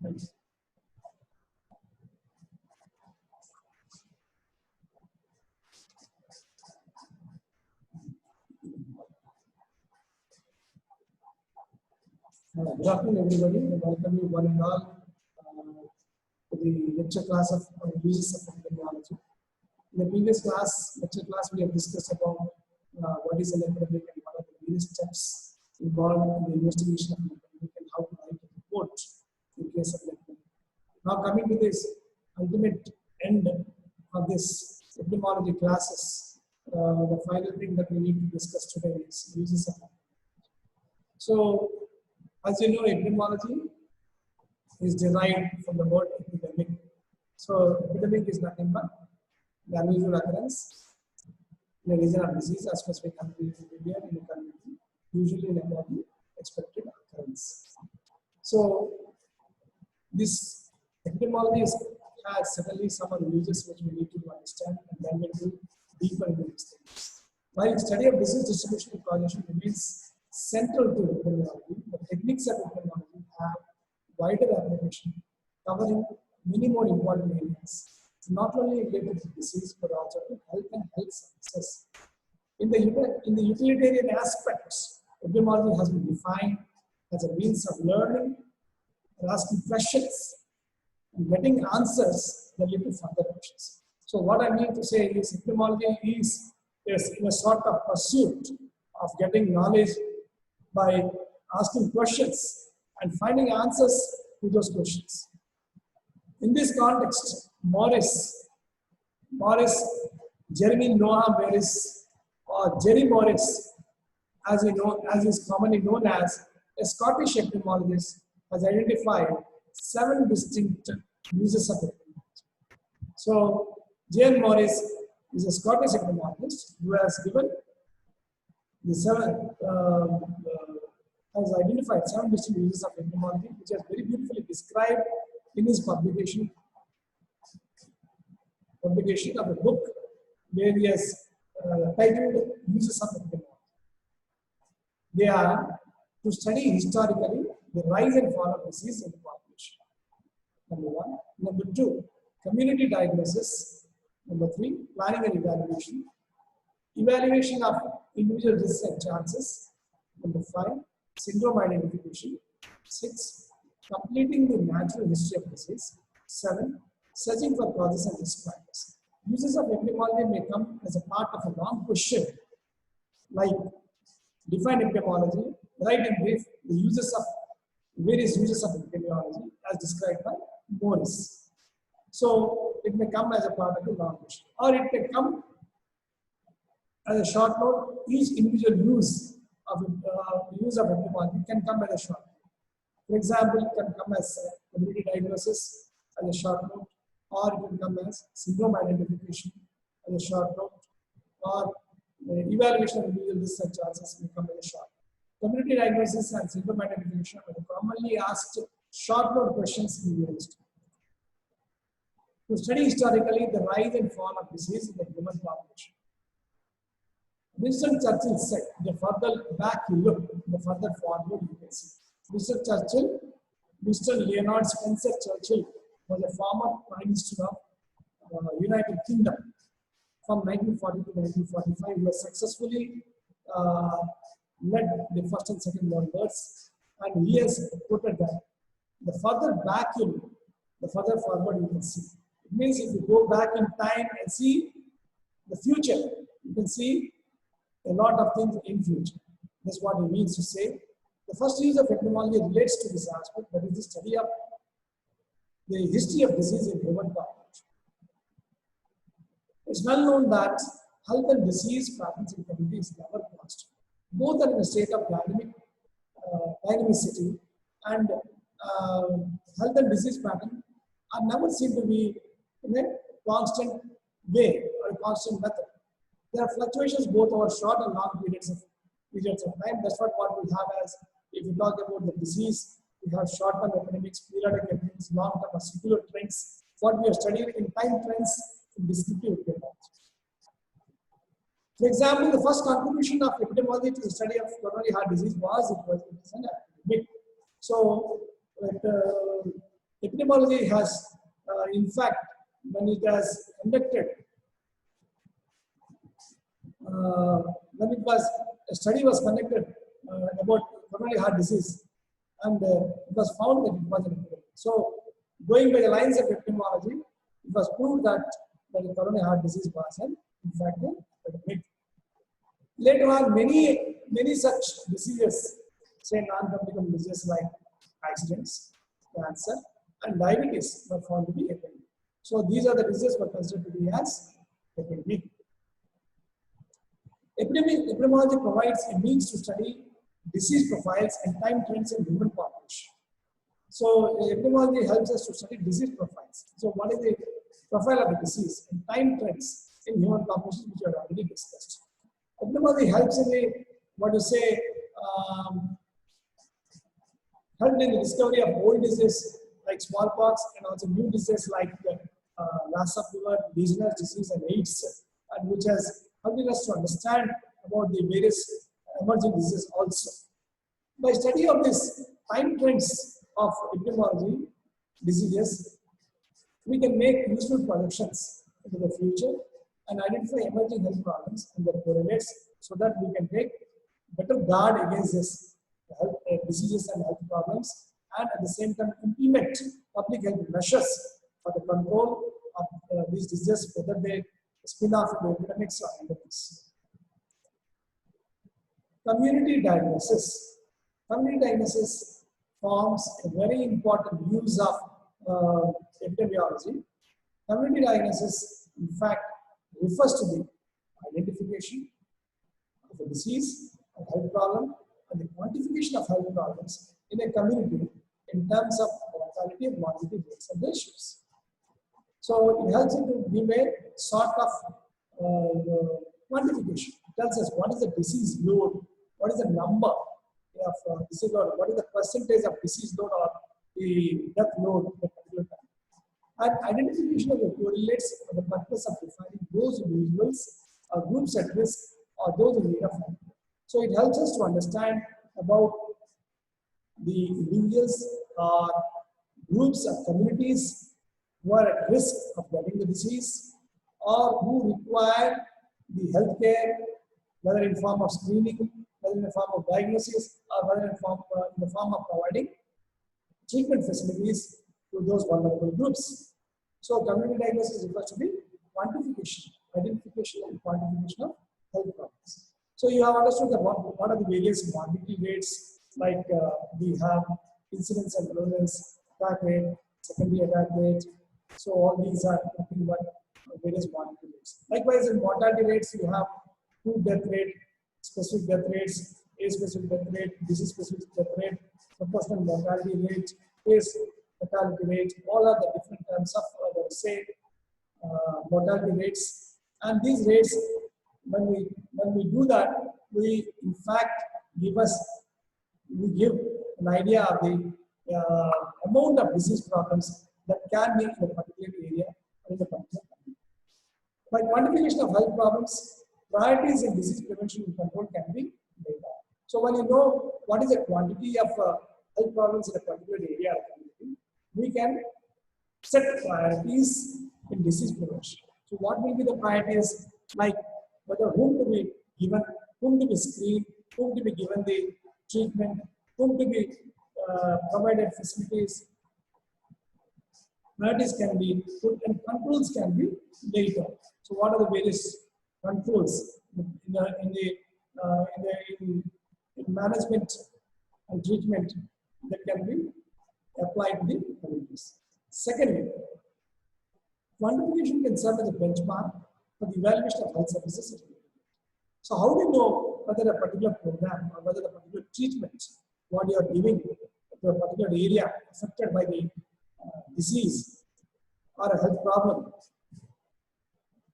Nice. Good afternoon, everybody. Welcome you one and all to the lecture class of uses of epidemiology. In the previous lecture class, we have discussed about what is an epidemic and what are the various steps involved in the investigation of an epidemic and how to write a report in case of an epidemic. Now, coming to this ultimate end of this epidemiology classes, the final thing that we need to discuss today is uses of epidemic. So, as you know, epidemiology is derived from the word epidemic. So, epidemic is nothing but the unusual occurrence in a region of disease or specific country in India in a community, usually in a body expected occurrence. So, this epidemiology has certainly some of the uses which we need to understand, and then we'll go deeper into these things. While study of disease distribution and causation remains central to epidemiology, the techniques of epidemiology have wider application, covering many more important areas, not only related to disease but also to health and health services. In the utilitarian aspects, epidemiology has been defined as a means of learning and asking questions and getting answers that lead to further questions. So, what I mean to say is, epidemiology is in a sort of pursuit of getting knowledge by asking questions and finding answers to those questions. In this context, Jeremy Noah Morris, or Jerry Morris, as is commonly known as, a Scottish epidemiologist, has identified 7 distinct uses of epidemiology. So, Jerry Morris is a Scottish epidemiologist who has given the has identified 7 distinct uses of epidemiology, which is very beautifully described in his publication of a book where he has titled Uses of Epidemiology. They are to study historically the rise and fall of disease in the population. Number 1. Number 2, community diagnosis. Number 3, planning and evaluation. Evaluation of individual risks and chances. Number 5, syndrome identification. 6, completing the natural history of disease. 7, searching for causes and risk factors. Uses of epidemiology may come as a part of a long question like define epidemiology, write in brief the various uses of epidemiology as described by Morris. So it may come as a part of a long question, or it may come as a short note. Each individual use of epidemiology can come as a short note. For example, it can come as community diagnosis as a short note, or it can come as syndrome identification as a short note, or evaluation of individual risks and chances may come as a short note. Community diagnosis and syndrome identification are the commonly asked short note questions in the university. To study historically the rise and fall of disease in the human population. Winston Churchill said, the further back you look, the further forward you can see. Winston Leonard Spencer Churchill was a former Prime Minister of United Kingdom from 1940 to 1945. He was successfully led the First and Second World Wars, and he has quoted that the further back you look, the further forward you can see. It means if you go back in time and see the future, you can see a lot of things in future. That's what he means to say. The first use of epidemiology relates to this aspect, that is the study of the history of disease in human population. It's well known that health and disease patterns in communities never constant. Both are in a state of dynamicity, and health and disease patterns are never seen to be in a constant way or a constant method. There are fluctuations both over short and long periods of time. That's what we have as, if you talk about the disease, we have short-term epidemics, periodic epidemics, long-term or secular trends. What we are studying in time trends in descriptive epidemiology. For example, the first contribution of epidemiology to the study of coronary heart disease was an epidemic. So, Epidemiology has, in fact, when it has conducted, when it was, a study was conducted about coronary heart disease, and it was found that it was an epidemic. So, going by the lines of epidemiology, it was proved that the coronary heart disease was in fact an epidemic. Later on, many such diseases, say non-communicable diseases like accidents, cancer, and diabetes were found to be epidemic. So these are the diseases were considered to be as epidemic. Epidemiology provides a means to study disease profiles and time trends in human population. So epidemiology helps us to study disease profiles. So what is the profile of the disease and time trends in human population, which we have already discussed. Epidemiology helps in the, what you say, helped in the discovery of old diseases like smallpox, and also new diseases like Lassa fever, Legionnaires' disease, and AIDS, and which has helped us to understand about the various emerging diseases also. By study of this time trends of epidemiology diseases, we can make useful projections into the future and identify emerging health problems and their correlates, so that we can take better guard against this health diseases and health problems, and at the same time implement public health measures for the control of these diseases, whether they spin off into epidemics or endemics. Community diagnosis. Community diagnosis forms a very important use of epidemiology. Community diagnosis, in fact, refers to the identification of a disease, a health problem, and the quantification of health problems in a community in terms of mortality, morbidity, rates, and ratios. So it helps you to give a sort of quantification. It tells us what is the disease load, what is the number of disease load, what is the percentage of disease load or the death load at a particular time. And identification of the correlates for the purpose of defining those individuals or groups at risk or those in need of help. So it helps us to understand about the individuals or groups of communities who are at risk of getting the disease or who require the healthcare, whether in form of screening, whether in the form of diagnosis, or whether in the form of providing treatment facilities to those vulnerable groups. So community diagnosis refers to the quantification, identification and quantification of health problems. So you have understood that what are the various morbidity rates, like we have incidence and prevalence, attack rate, secondary attack rate. So all these are nothing but various morbidity rates. Likewise, in mortality rates, you have two death rate, specific death rates, age-specific death rate, disease-specific death rate, proportional mortality rate, case fatality rate. All are the different terms of mortality rates. And these rates, when we do that, we in fact give an idea of the amount of disease problems that can be in a particular area or in a particular country. By quantification of health problems, priorities in disease prevention and control can be made out. So when you know what is the quantity of health problems in a particular area or community, we can set priorities in disease prevention. So what will be the priorities, like whether whom to be given, whom to be screened, whom to be given the treatment, whom to be provided facilities. Priorities can be put and controls can be laid out. So what are the various controls in management and treatment that can be applied to the communities? Secondly, quantification can serve as a benchmark for the evaluation of health services. So how do you know whether a particular program or whether a particular treatment, what you are giving to a particular area affected by the disease or a health problem,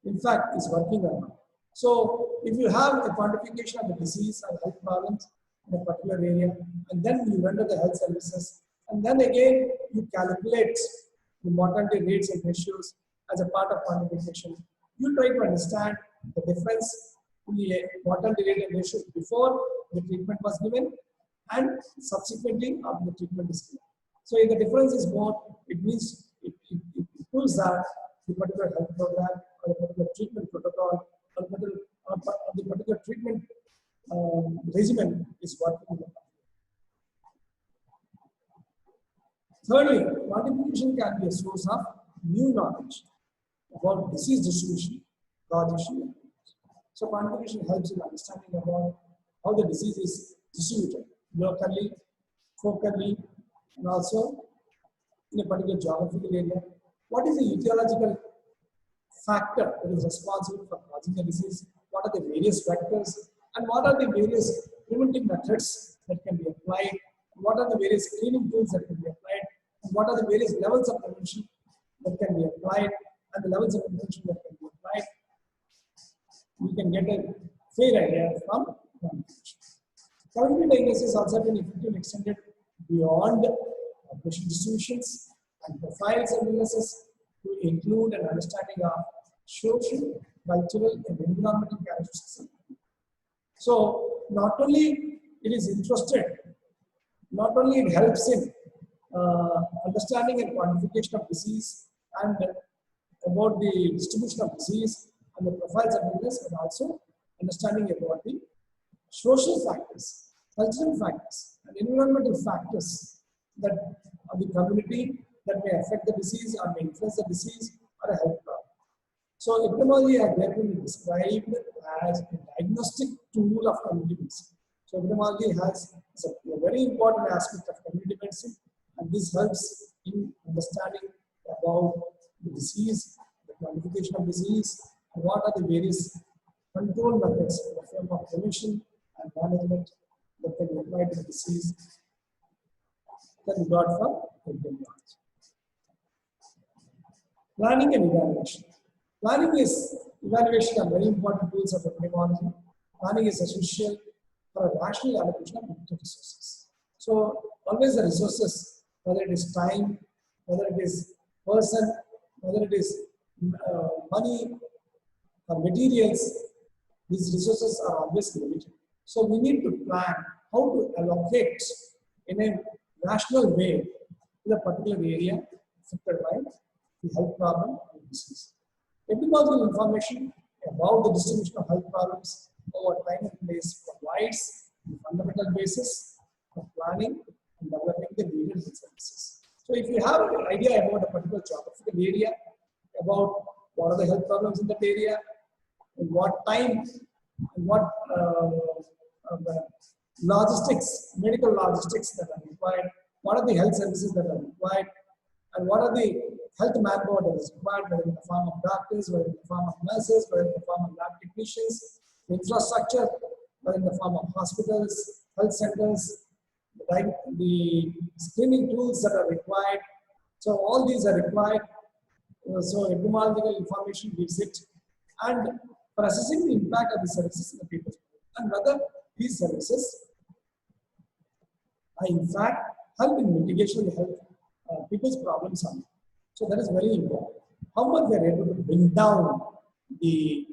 in fact, is working or not? So if you have a quantification of the disease or health problems in a particular area, and then you render the health services, and then again you calculate the mortality rates and ratios as a part of quantification, you try to understand the difference in the mortality rate and ratios before the treatment was given and subsequently after the treatment is given. So if the difference is more, it means it proves that the particular health program or the particular treatment protocol or the particular treatment regimen is working in the country. Thirdly, quantification can be a source of new knowledge about disease distribution, causation. So quantification helps in understanding about how the disease is distributed locally, focally, and also in a particular geographical area. What is the etiological factor that is responsible for causing the disease? What are the various vectors? And what are the various preventive methods that can be applied? What are the various screening tools that can be applied? And what are the various levels of prevention that can be applied? And the levels of prevention that can be applied? We can get a fair idea from quantification. Currently, diagnosis also been effectively extended beyond population distributions and profiles and illnesses to include an understanding of social, cultural, and environmental characteristics. So, not only it is interested, not only it helps in understanding and quantification of disease and about the distribution of disease and the profiles of illness, but also understanding about the social factors, cultural factors, and environmental factors that of the community that may affect the disease or may influence the disease or a health problem. So epidemiology has therefore been described as a diagnostic tool of community medicine. So epidemiology is a very important aspect of community medicine, and this helps in understanding about the disease, the quantification of disease, and what are the various control methods in the form of prevention and management that can be applied to the disease that we got from epidemiology. Planning and evaluation. Evaluation are very important tools of epidemiology. Planning is essential for a rational allocation of limited resources. So always the resources, whether it is time, whether it is person, whether it is money or materials, these resources are always limited. So we need to plan how to allocate in a rational way to a particular area affected by the health problem or disease. Epidemiological information about the distribution of health problems over time and place provides the fundamental basis for planning and developing the needed health services. So if you have an idea about a particular geographical area, about what are the health problems in that area, in what time, and what logistics, medical logistics that are required, what are the health services that are required, and what are the health manpower that is required, whether in the form of doctors, whether in the form of nurses, whether in the form of lab technicians, the infrastructure, whether in the form of hospitals, health centers, the screening tools that are required. So all these are required. So epidemiological information gives it, and for assessing the impact of the services in the people's life and whether these services are in fact help in mitigation of the health people's problems are. So that is very important. How much they are able to bring down the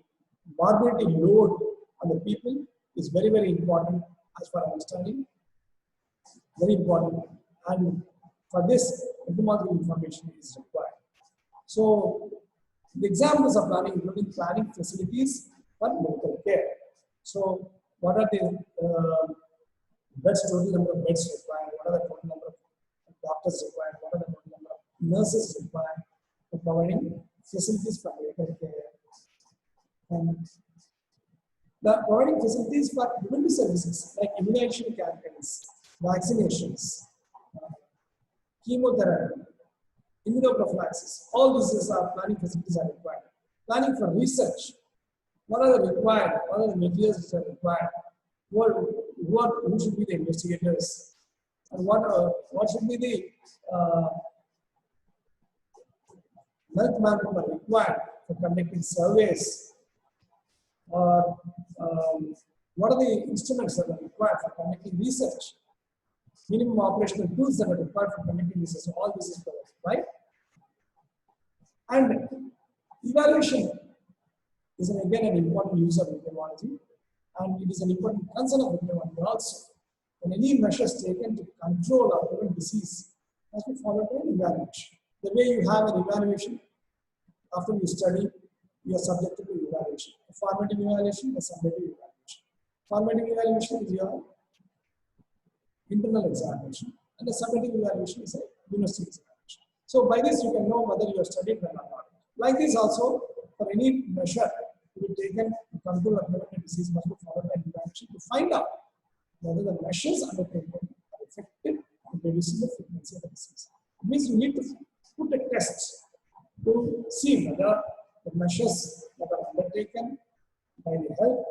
morbidity load on the people is very, very important as for understanding. Very important. And for this, epidemiological information is required. So the examples of planning, including planning facilities for medical care. So what are the beds, total number of beds required? What are the total number of doctors required? What are the total number of nurses required for providing facilities for medical care? And the providing facilities for preventive services like immunization campaigns, vaccinations, chemotherapy, immunoprophylaxis. All these are planning facilities are required. Planning for research. What are the required? What are the materials that are required? Who should be the investigators? And what should be the health manpower required for conducting surveys? Or what are the instruments that are required for conducting research? Minimum operational tools that are required for conducting research. So all this is covered, right? And evaluation is again an important use of epidemiology, and it is an important concern of epidemiology also. When any measures taken to control or prevent disease has to follow an evaluation. The way you have an evaluation, after you study, you are subjected to evaluation. A formative evaluation, a summative evaluation. Formative evaluation is your internal examination, and the summative evaluation is a university examination. So by this, you can know whether you have studied well or not. Like this also, for any measure to be taken to control or prevent a disease must be followed by an evaluation to find out whether the measures undertaken are effective in reducing the frequency of the disease. It means you need to put a test to see whether the measures that are undertaken by the health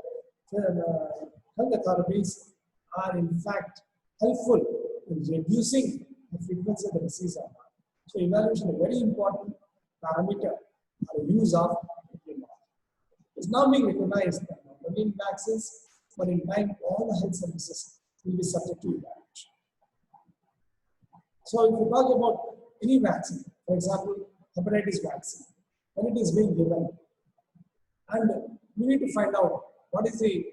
authorities are in fact helpful in reducing the frequency of the disease or not. So evaluation is a very important parameter or use of epidemiology. It's now being recognized that not only in vaccines, but in time all the health services will be subject to evaluation. So if we talk about any vaccine, for example, hepatitis vaccine, when it is being given, and we need to find out what is the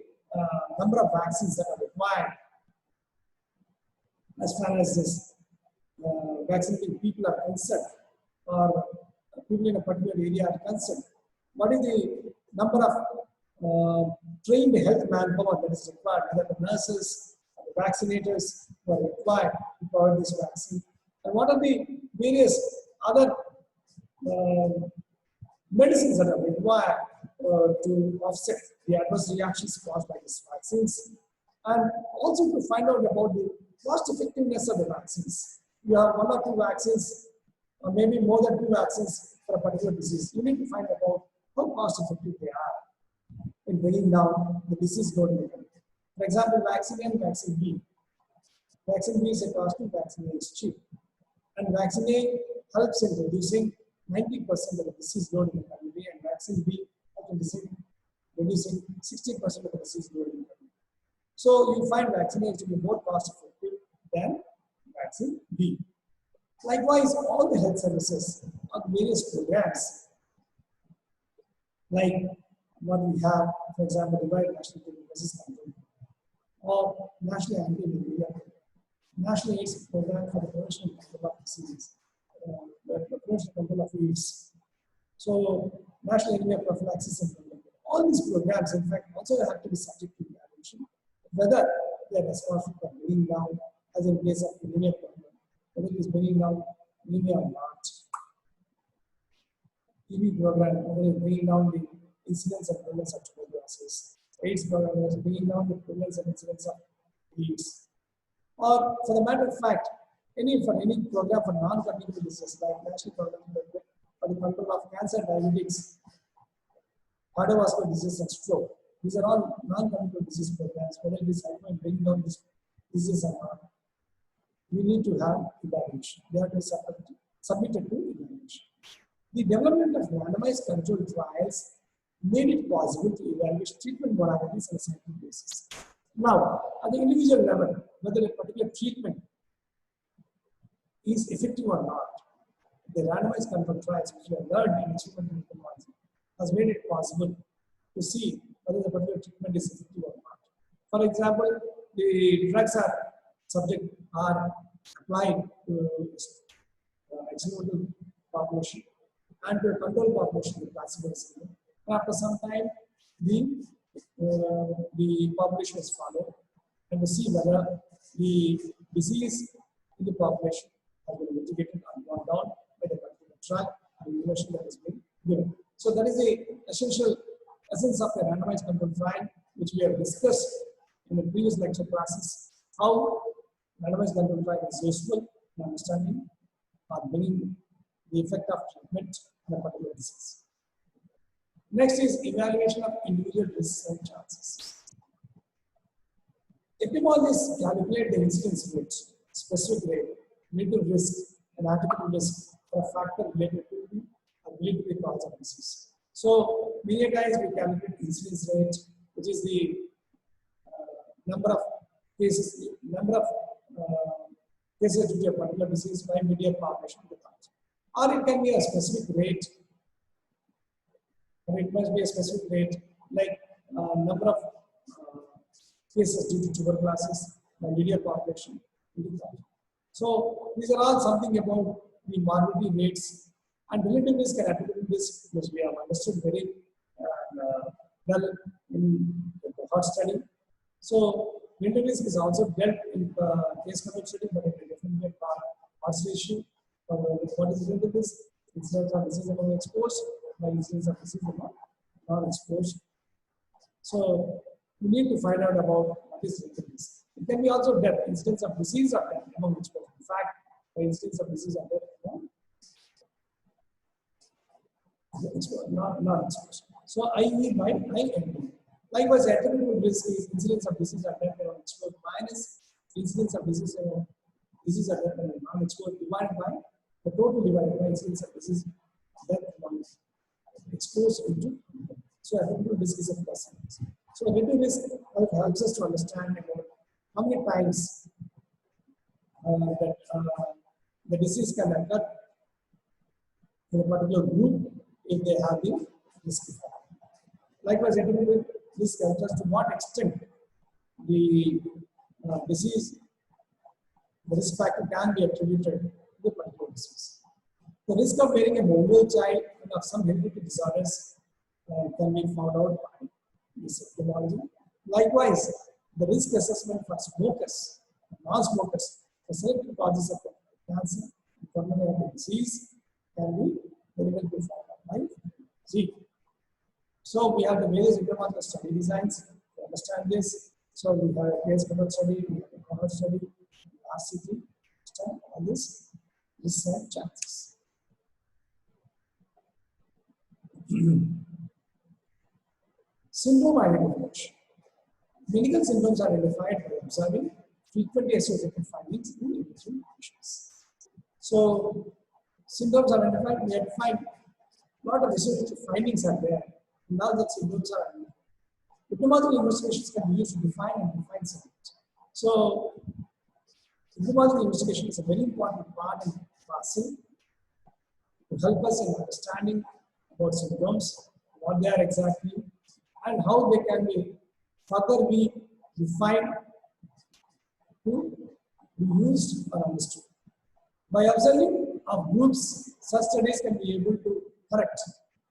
number of vaccines that are required as far as this vaccinating people are concerned, or people in a particular area are concerned. What is the number of trained health manpower that is required, whether the nurses, the vaccinators who are required to provide this vaccine, and what are the various other medicines that are required to offset the adverse reactions caused by these vaccines, and also to find out about the cost effectiveness of the vaccines. You have one or two vaccines, or maybe more than two vaccines for a particular disease. You need to find out how cost effective they are in bringing down the disease load in the country. For example, vaccine A and vaccine B. Vaccine B is a cost, vaccine A is cheap. And vaccine A helps in reducing 90% of the disease load in the country, and vaccine B helps in reducing 60% of the disease load in the country. So you find vaccine A to be more cost effective than vaccine B. Likewise, all the health services on various programs, like what we have, for example, Rubella National Disease Control, or National Anti-Malaria Program, National AIDS Program for the prevention and control of diseases, the prevention and control of AIDS. So, National Anemia Prophylaxis and Control. All these programs, in fact, also have to be subject to evaluation, whether they are responsible for bringing down, as in case of anemia problem, whether it is bringing down anemia or not. TB program, whether it is bringing down the incidence and prevalence of tuberculosis. AIDS program, whether it is bringing down the prevalence and incidence of AIDS. Or, for the matter of fact, any program for non-communicable diseases, like national program for the control of cancer, diabetes, cardiovascular disease, and stroke. These are all non-communicable disease programs, whether it is bringing down this disease or not. We need to have evaluation. They have to be submitted to evaluation. The development of randomized controlled trials made it possible to evaluate treatment modalities on a scientific basis. Now, at the individual level, whether a particular treatment is effective or not, the randomized controlled trials which we have learned in experimental epidemiology has made it possible to see whether the particular treatment is effective or not. For example, the drugs are applied to experimental population and to a control population with placebo syndrome. After some time, the population is followed and to see whether the disease in the population has been mitigated or gone down by the particular drug and intervention that has been given. So that is the essence of the randomized control trial, which we have discussed in the previous lecture classes, how randomized control trial is useful in understanding or bringing the effect of treatment in a particular disease. Next is evaluation of individual risks and chances. Epidemiologists calculate the incidence rate, specific rate, relative risk, and attributable risk for a factor related to the ability to the cause of disease. So, many times we calculate incidence rate, which is the number of cases, cases due to a particular disease by media population of the country. Or it can be a specific rate, or it must be a specific rate, like number of cases due to tuberculosis by media population in the country. So, these are all something about the morbidity rates, and relative risk and attributable risk, which we have understood very well in the cohort study. So, relative risk is also dealt in case control study, but in a different way, odds ratio. What is relative risk? Incidence of disease among exposed by incidence of disease among non-exposed. So, we need to find out about what is relative risk. It can be also death, incidence of disease or death among exposed. In fact, by incidence of disease or death among exposed, not exposed. So, IE by IND. Likewise, attributable risk is incidence of disease or death among exposed minus incidence of disease or death among non-exposed divided by the total divided by incidence of disease death among exposed into. So, attributable risk is a percentage. So, relative risk helps us to understand about how many times that the disease can occur in a particular group if they have the risk factor. Likewise, attributable risk helps us to what extent the disease, the risk factor can be attributed to the particular disease. The risk of bearing a mongol child and of some hereditary disorders can be found out by this epidemiology. Likewise, the risk assessment for smokers, non-smokers, for selected causes of cancer and coronary disease can be very well performed by G. So we have the various epidemiological study designs to understand this. So we have a case control study, we have a cohort study, RCT, all this risks and chances. Syndrome identification. Medical symptoms are identified by observing frequently associated findings in individual patients. So, symptoms are identified, we have to find a lot of associated findings are there. Now that symptoms are identified. Epidemiological investigations can be used to define and define symptoms. So, epidemiological investigation is a very important part in passing to help us in understanding about symptoms, what they are exactly, and how they can be further be defined to be used or understood. By observing of groups, such studies can be able to correct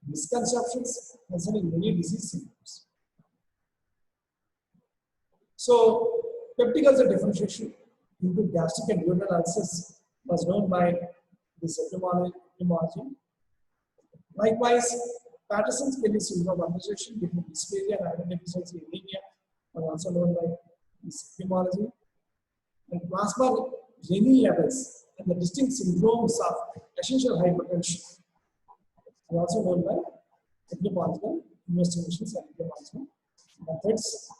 misconceptions concerning many disease symptoms. So, peptic ulcer differentiation into gastric and duodenal ulcers was known by this epidemiology. Likewise, Patterson-Kelly syndrome association between dysphagia and iron deficiency anemia was also known by this epidemiology. And plasma renin levels and the distinct syndromes of essential hypertension are also known by epidemiological investigations and epidemiological methods.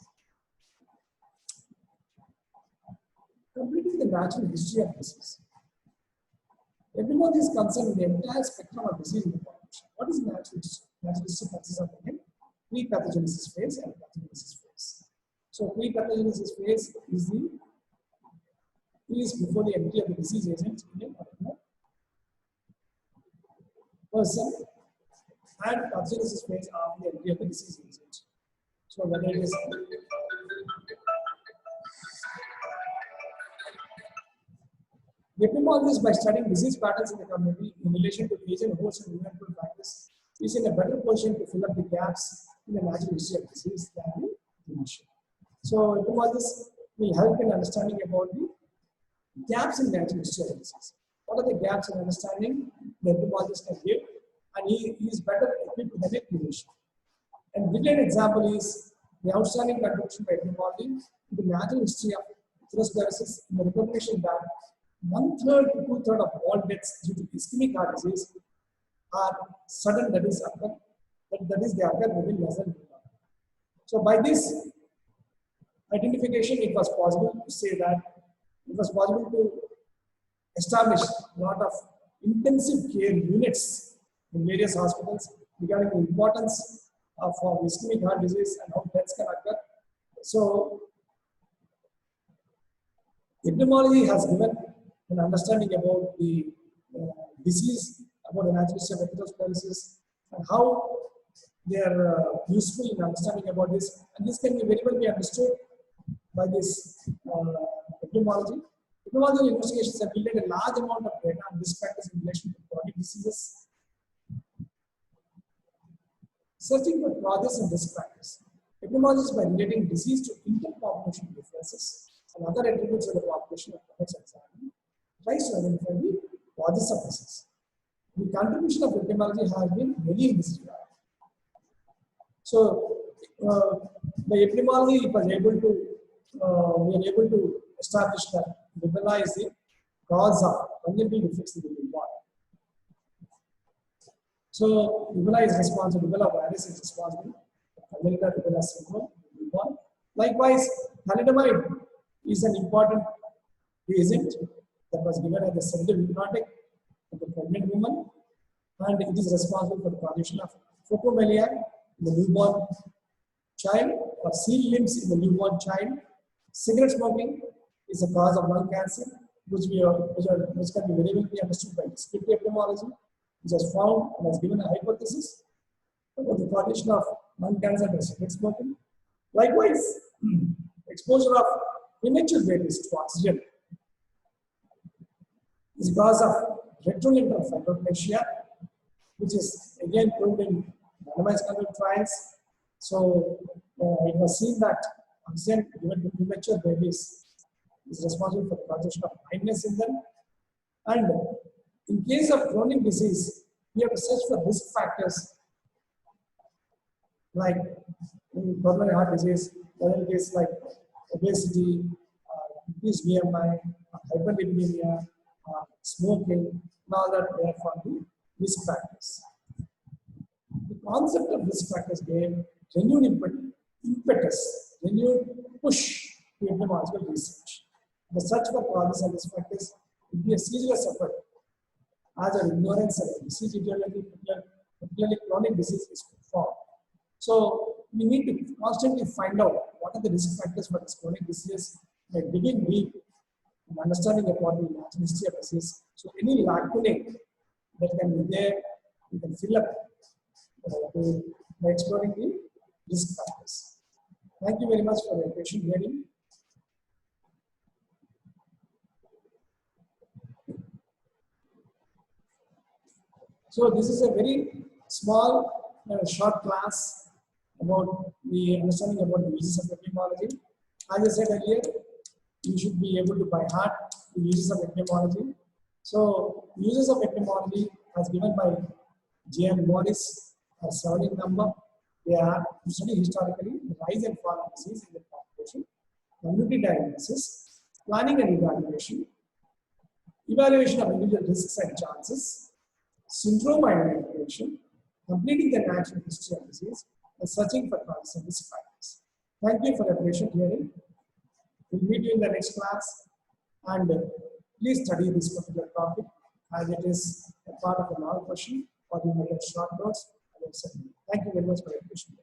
Completing the natural history of disease. Epidemiology is concerned with the entire spectrum of disease in the population. What is natural history? Natural history consists of the pre-pathogenesis phase and pathogenesis phase. So, pre-pathogenesis phase is before the entry of the disease agent in a particular person, and pathogenesis phase after the entry of the disease agent. So, whether it is the epidemiologist, by studying disease patterns in the community in relation to agent, host, and environmental factors, is in a better position to fill up the gaps in the natural history of disease than the clinician. So, epidemiologists will help in understanding about the gaps in natural history of disease. What are the gaps in understanding the epidemiologist can give, and he is better equipped than a clinician. And brilliant example is the outstanding contribution by epidemiology to the natural history of atherosclerosis in the recognition that 1/3 to 2/3 of all deaths due to ischemic heart disease are sudden, that is they occur within less than 1 hour. So by this identification, it was possible to say that it was possible to establish a lot of intensive care units in various hospitals regarding the importance of ischemic heart disease and how deaths can occur. So epidemiology has given an understanding about the disease, about the natural history of atherosclerosis, and how they are useful in understanding about this. And this can be very well be understood by this epidemiology to Epidemiological investigations have yielded a large amount of data on risk factors in relation to chronic diseases. Searching for causes and risk factors. Epidemiologists, by relating disease to interpopulation differences and other attributes of the population of cohorts examined, tries to identify the causes of disease. The contribution of epidemiology has been many in this regard. So, the epidemiology was able to, we are able to establish that Rubella is the cause of congenital defects in the newborn. So, Rubella is responsible, Rubella virus is responsible for congenital Rubella syndrome in the newborn. Likewise, thalidomide is an important agent that was given as a sedative hypnotic to the pregnant woman, and it is responsible for the causation of phocomelia in the newborn child or seal limbs in the newborn child. Cigarette smoking is a cause of lung cancer, which can be very well be understood by descriptive epidemiology, which has found and has given a hypothesis about the causation of lung cancer by cigarette smoking. Likewise, exposure of premature babies to oxygen is cause of retrolingual fibroplasia, which is again proved in randomized controlled trials. So it was seen that oxygen given to premature babies is responsible for the causation of blindness in them. And in case of chronic disease, we have to search for risk factors like in coronary heart disease, whether it is like obesity, increased BMI, hyperlipidemia, smoking, and all that they are from the risk factors. The concept of risk factors gave renewed impetus, renewed push to epidemiological research. The search for causes and risk factors will be a ceaseless effort as our ignorance of disease etiology, particularly chronic disease, is profound. So we need to constantly find out what are the risk factors for this chronic disease by digging deep and understanding about the natural history of disease. So any lacunae that can be there, we can fill up by exploring the risk factors. Thank you very much for your patient hearing. So this is a very small, short class about the understanding about the uses of epidemiology. As I said earlier, you should be able to by heart the uses of epidemiology. So uses of epidemiology as given by J.M. Morris as 17 number. They are to study historically the rise and fall of disease in the population, community diagnosis, planning and evaluation, evaluation of individual risks and chances, syndrome identification, completing the natural history of disease, and searching for causes and risk factors. Thank you for your patient hearing. We'll meet you in the next class, and please study this particular topic as it is a part of a long question, or you may get short notes. Thank you very much for your patient.